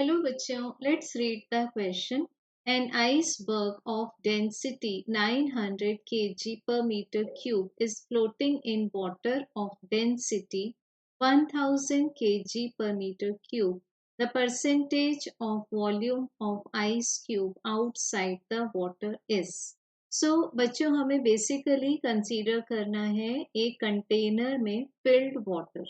Hello बच्चों, let's read the question. An iceberg of density 900 kg per meter cube is floating in water of density 1000 kg per meter cube. The percentage of volume of ice cube outside the water is. So बच्चों हमें basically consider करना है एक container में filled water.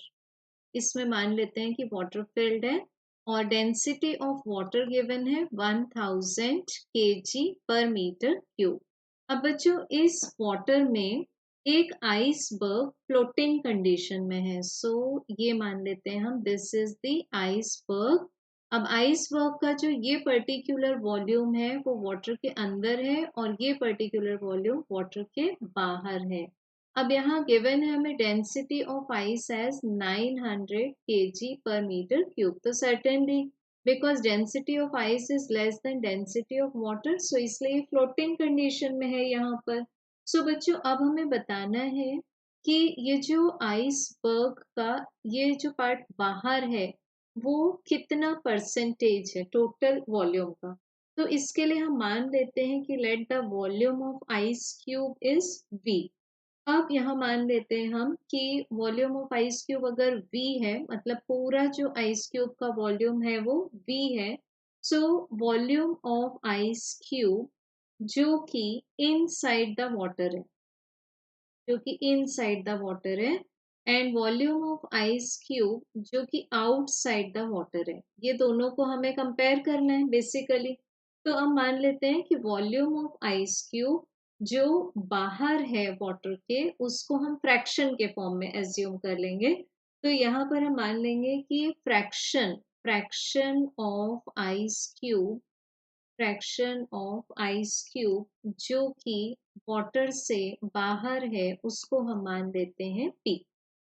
इसमें मान लेते हैं कि वाटर फिल्ड है और डेंसिटी ऑफ वाटर गिवन है 1000 kg पर मीटर क्यूब। अब बच्चों इस वाटर में एक आइसबर्ग फ्लोटिंग कंडीशन में है, सो ये मान लेते हैं हम दिस इज द आइसबर्ग। अब आइसबर्ग का जो ये पर्टिकुलर वॉल्यूम है वो वाटर के अंदर है और ये पर्टिकुलर वॉल्यूम वाटर के बाहर है। अब यहाँ गिवन है हमें density of ice as 900 kg पर मीटर क्यूब, तो certainly because density of ice is less than density of water, so इसलिए फ्लोटिंग कंडीशन में है यहाँ पर। सो बच्चों अब हमें बताना है कि ये जो आइसबर्ग का ये जो पार्ट बाहर है वो कितना परसेंटेज है टोटल वॉल्यूम का। तो इसके लिए हम मान लेते हैं कि let the volume of ice cube is V। अब यहाँ मान लेते हैं हम कि वॉल्यूम ऑफ आइस क्यूब अगर V है, मतलब पूरा जो आइस क्यूब का वॉल्यूम है वो V है। So volume of ice cube जो कि इनसाइड द वाटर है, जो कि इनसाइड द वाटर है, and volume of ice cube जो कि आउटसाइड द वाटर है, ये दोनों को हमें कंपेयर करना है बेसिकली। तो हम मान लेते हैं कि वॉल्यूम ऑफ आइस क्यूब जो बाहर है वाटर के उसको हम फ्रैक्शन के फॉर्म में एज्यूम कर लेंगे। तो यहाँ पर हम मान लेंगे कि fraction fraction of ice cube fraction of ice cube जो कि वाटर से बाहर है उसको हम मान देते हैं P।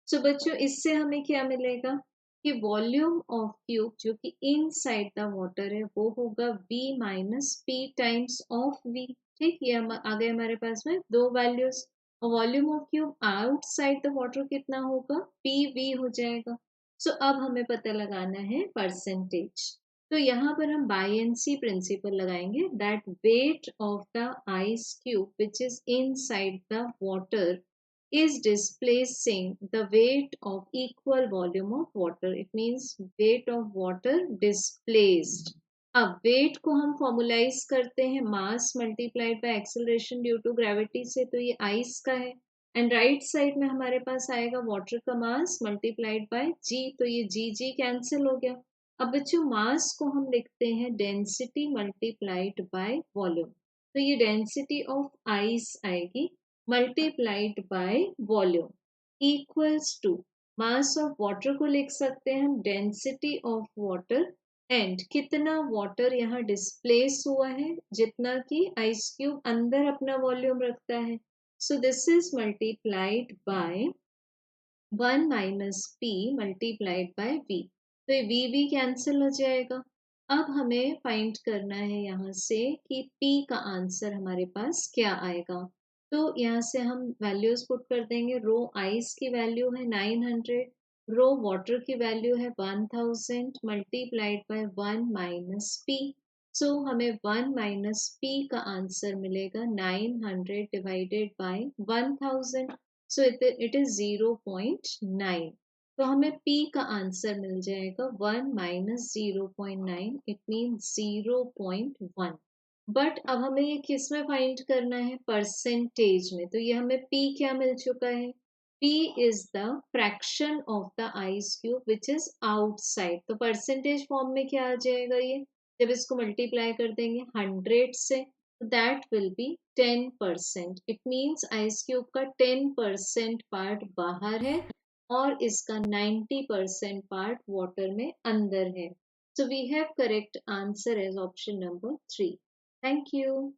सो बच्चों इससे हमें क्या मिलेगा कि वॉल्यूम ऑफ क्यूब जो कि इनसाइड द वाटर है वो होगा V minus P times of V। ठीक, ये आ गए हमारे पास में दो वैल्यूज। और volume of cube outside the water कितना होगा, PV हो जाएगा। सो अब हमें पता लगाना है परसेंटेज। तो यहाँ पर हम बायएंसी प्रिंसिपल लगाएंगे that weight of the ice cube which is inside the water is displacing the weight of equal volume of water. It means weight of water displaced. अब weight को हम फॉर्मुलाइज करते हैं mass multiplied by acceleration due to gravity से, तो ये ice का है एंड राइट साइड में हमारे पास आएगा वाटर का मास मल्टीप्लाइड बाय जी, तो ये जी जी कैंसिल हो गया। अब बच्चों मास को हम लिखते हैं डेंसिटी मल्टीप्लाइड बाय वॉल्यूम, तो ये डेंसिटी ऑफ आइस आएगी multiplied by volume equals to mass of water को लिख सकते हैं हम डेंसिटी ऑफ वाटर एंड कितना वाटर यहाँ डिस्प्लेस हुआ है जितना कि आइस क्यूब अंदर अपना वॉल्यूम रखता है। So this is multiplied by 1 minus P multiplied by V, तो ये V कैंसिल हो जाएगा। अब हमें फाइंड करना है यहाँ से कि P का आंसर हमारे पास क्या आएगा। तो यहाँ से हम वैल्यूज पुट कर देंगे। रो आइस की वैल्यू है 900, रो वाटर की वैल्यू है 1000 मल्टीप्लाइड बाय 1 माइनस P। सो हमें 1 माइनस P का आंसर मिलेगा 900 divided by 1000, so it is 0.9। तो हमें P का आंसर मिल जाएगा 1 माइनस 0.9, इट मीन 0.1। बट अब हमें ये किस में फाइंड करना है, परसेंटेज में। तो ये हमें P क्या मिल चुका है, P is the fraction of the ice cube which is outside. तो परसेंटेज फॉर्म में क्या आ जाएगा, ये जब इसको मल्टीप्लाई कर देंगे 100 से, that will be 10%। It means ice cube का 10% पार्ट बाहर है और इसका 90% पार्ट वाटर में अंदर है। So we have correct answer as option number 3. Thank you.